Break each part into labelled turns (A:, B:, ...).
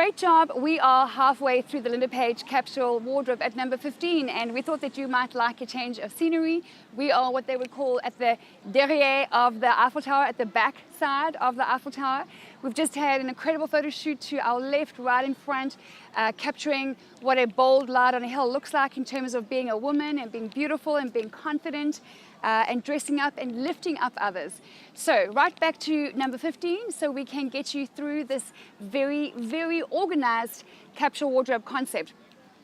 A: Great job. We are halfway through the Linda Page capsule wardrobe at number 15, and we thought that you might like a change of scenery. We are what they would call at the derrière of the Eiffel Tower, at the back side of the Eiffel Tower. We've just had an incredible photo shoot to our left, right in front, capturing what a bold light on a hill looks like in terms of being a woman and being beautiful and being confident. And dressing up and lifting up others. So right back to number 15, so we can get you through this very, very organized capsule wardrobe concept.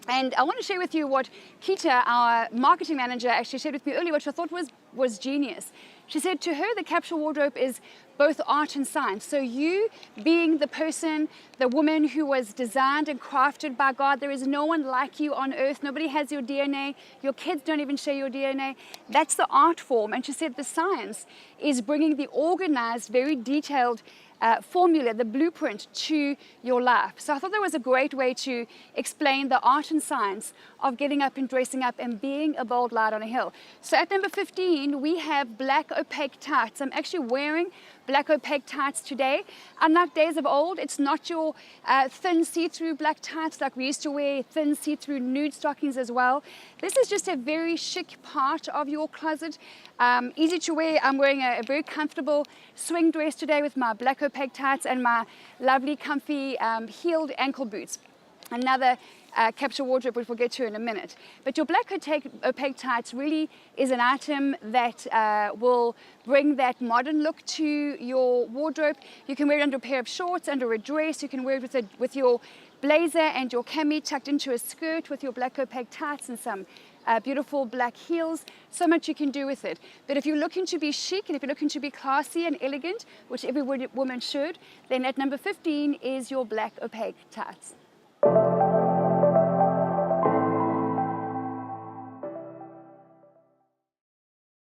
A: And I want to share with you what Kita, our marketing manager, actually shared with me earlier, which I thought was genius. She said to her, the capsule wardrobe is both art and science. So you being the person, the woman who was designed and crafted by God, there is no one like you on earth. Nobody has your DNA. Your kids don't even share your DNA. That's the art form. And she said the science is bringing the organized, very detailed formula, the blueprint to your life. So I thought that was a great way to explain the art and science of getting up and dressing up and being a bold light on a hill. So at number 15, we have black opaque tights. I'm actually wearing black opaque tights today. Unlike days of old, it's not your thin see-through black tights like we used to wear, thin see-through nude stockings as well. This is just a very chic part of your closet. Easy to wear. I'm wearing a very comfortable swing dress today with my black opaque tights and my lovely comfy heeled ankle boots. Another capsule wardrobe, which we'll get to in a minute. But your black opaque tights really is an item that will bring that modern look to your wardrobe. You can wear it under a pair of shorts, under a dress. You can wear it with your blazer and your cami tucked into a skirt with your black opaque tights and some beautiful black heels. So much you can do with it. But if you're looking to be chic and if you're looking to be classy and elegant, which every woman should, then at number 15 is your black opaque tights.